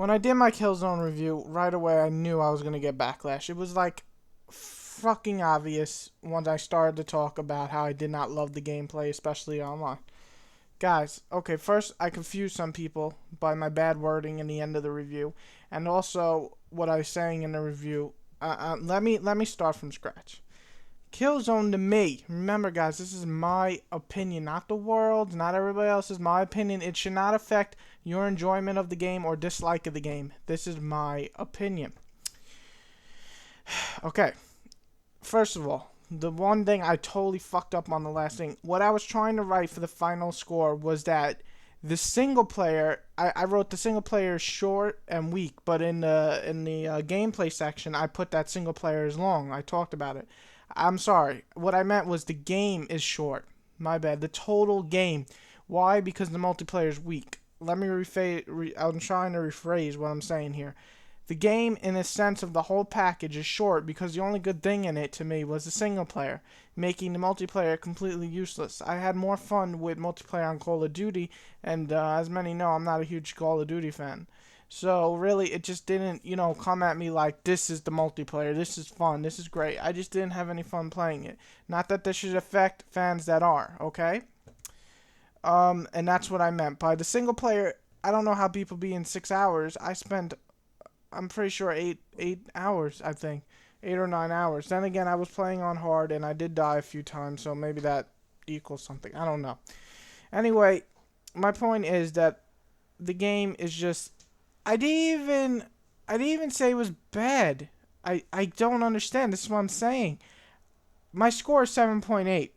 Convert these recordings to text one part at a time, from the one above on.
When I did my Killzone review, right away I knew I was going to get backlash. It was like fucking obvious once I started to talk about how I did not love the gameplay, especially online. Guys, okay, first I confused some people by my bad wording in the end of the review, and also what I was saying in the review. Let me start from scratch. Killzone to me, remember guys, this is my opinion, not the world's, not everybody else's, my opinion. It should not affect your enjoyment of the game or dislike of the game. This is my opinion. Okay, first of all, the one thing I totally fucked up on the last thing, what I was trying to write for the final score was that the single player, I wrote the single player short and weak, but in the gameplay section, I put that single player is long. I talked about it. I'm sorry. What I meant was the game is short. My bad. The total game. Why? Because the multiplayer is weak. Let me I'm trying to rephrase what I'm saying here. The game, in a sense of the whole package, is short because the only good thing in it to me was the single player, making the multiplayer completely useless. I had more fun with multiplayer on Call of Duty, and as many know, I'm not a huge Call of Duty fan. So really, it just didn't, come at me like, this is the multiplayer, this is fun, this is great. I just didn't have any fun playing it. Not that this should affect fans that are, okay? And that's what I meant. By the single player, I don't know how people be in 6 hours. I spent, I'm pretty sure, 8 hours, I think. 8 or 9 hours. Then again, I was playing on hard, and I did die a few times, so maybe that equals something. I don't know. Anyway, my point is that the game is just... I didn't even say it was bad. I don't understand. This is what I'm saying. My score is 7.8.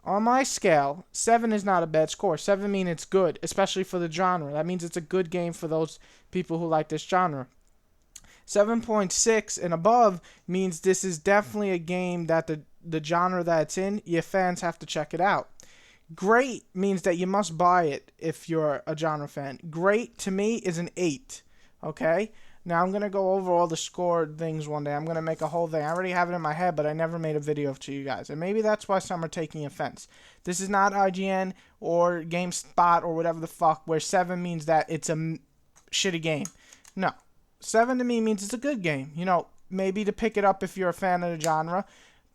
On my scale, 7 is not a bad score. 7 means it's good, especially for the genre. That means it's a good game for those people who like this genre. 7.6 and above means this is definitely a game that the genre that it's in, your fans have to check it out. Great means that you must buy it if you're a genre fan. Great, to me, is an 8. Okay? Now, I'm going to go over all the score things one day. I'm going to make a whole thing. I already have it in my head, but I never made a video to you guys. And maybe that's why some are taking offense. This is not IGN or GameSpot or whatever the fuck, where 7 means that it's a shitty game. No. 7 to me means it's a good game. Maybe to pick it up if you're a fan of the genre,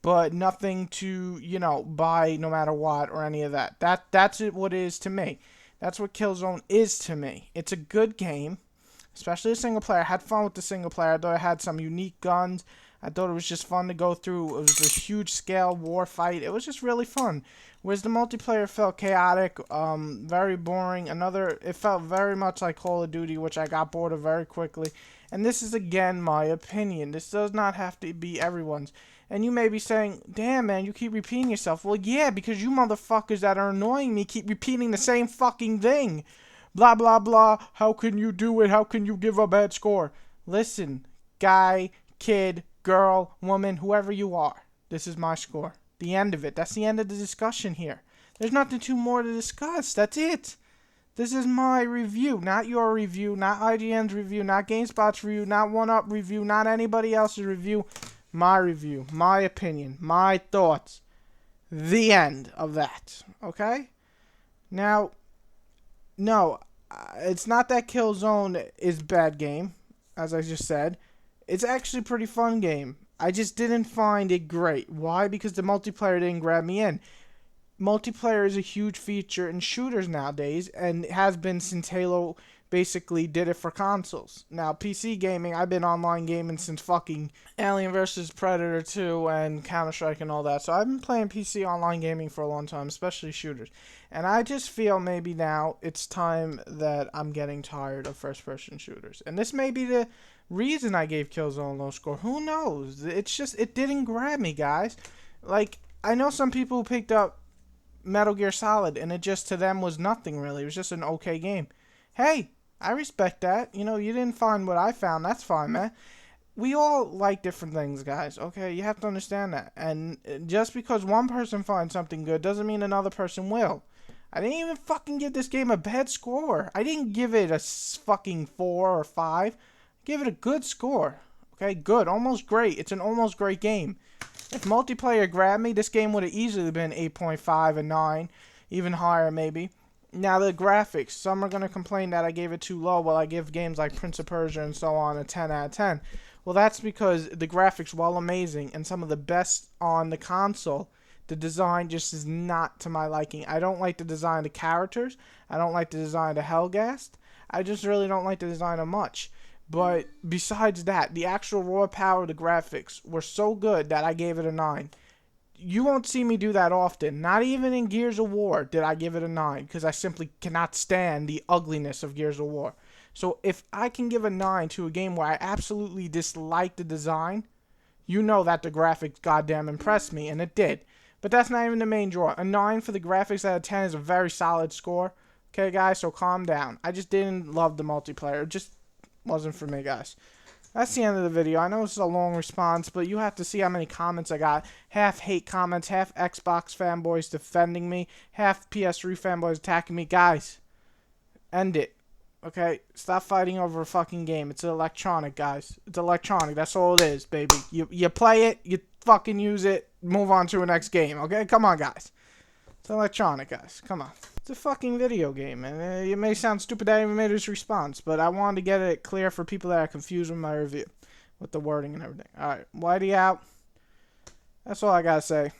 but nothing to, buy no matter what or any of that. That's what it is to me. That's what Killzone is to me. It's a good game, especially a single player. I had fun with the single player. I thought it had some unique guns. I thought it was just fun to go through. It was a huge scale war fight. It was just really fun. Whereas the multiplayer felt chaotic, very boring. It felt very much like Call of Duty, which I got bored of very quickly. And this is, again, my opinion. This does not have to be everyone's. And you may be saying, damn, man, you keep repeating yourself. Well, yeah, because you motherfuckers that are annoying me keep repeating the same fucking thing. Blah, blah, blah. How can you do it? How can you give a bad score? Listen, guy, kid, girl, woman, whoever you are. This is my score. The end of it. That's the end of the discussion here. There's nothing too more to discuss. That's it. This is my review, not your review, not IGN's review, not GameSpot's review, not 1UP review, not anybody else's review. My review, my opinion, my thoughts. The end of that. Okay? Now, no, it's not that Killzone is a bad game, as I just said. It's actually a pretty fun game. I just didn't find it great. Why? Because the multiplayer didn't grab me in. Multiplayer is a huge feature in shooters nowadays, and it has been since Halo basically did it for consoles. Now, PC gaming, I've been online gaming since fucking Alien vs. Predator 2 and Counter-Strike and all that. So I've been playing PC online gaming for a long time, especially shooters. And I just feel maybe now it's time that I'm getting tired of first-person shooters. And this may be the reason I gave Killzone a low score. Who knows? It's just, it didn't grab me, guys. Like, I know some people who picked up Metal Gear Solid, and it just, to them, was nothing, really. It was just an okay game. Hey, I respect that. You didn't find what I found. That's fine, man. We all like different things, guys, okay? You have to understand that. And just because one person finds something good doesn't mean another person will. I didn't even fucking give this game a bad score. I didn't give it a fucking 4 or 5. Give it a good score. Okay, good. Almost great. It's an almost great game. If multiplayer grabbed me, this game would have easily been 8.5 and 9. Even higher, maybe. Now the graphics, some are going to complain that I gave it too low while I give games like Prince of Persia and so on a 10 out of 10. Well, that's because the graphics, while amazing and some of the best on the console, the design just is not to my liking. I don't like the design of the characters. I don't like the design of Hellgast. I just really don't like the design of much. But besides that, the actual raw power of the graphics were so good that I gave it a 9. You won't see me do that often. Not even in Gears of War did I give it a 9, because I simply cannot stand the ugliness of Gears of War. So if I can give a 9 to a game where I absolutely dislike the design, you know that the graphics goddamn impressed me, and it did. But that's not even the main draw. A 9 for the graphics out of 10 is a very solid score. Okay, guys, so calm down. I just didn't love the multiplayer. It just wasn't for me, guys. That's the end of the video. I know this is a long response, but you have to see how many comments I got. Half hate comments, half Xbox fanboys defending me, half PS3 fanboys attacking me. Guys, end it. Okay? Stop fighting over a fucking game. It's electronic, guys. It's electronic. That's all it is, baby. You play it, you fucking use it, move on to the next game, okay? Come on, guys. It's electronic, guys. Come on. It's a fucking video game, and it may sound stupid that I even made this response, but I wanted to get it clear for people that are confused with my review, with the wording and everything. Alright, Whitey out. That's all I gotta say.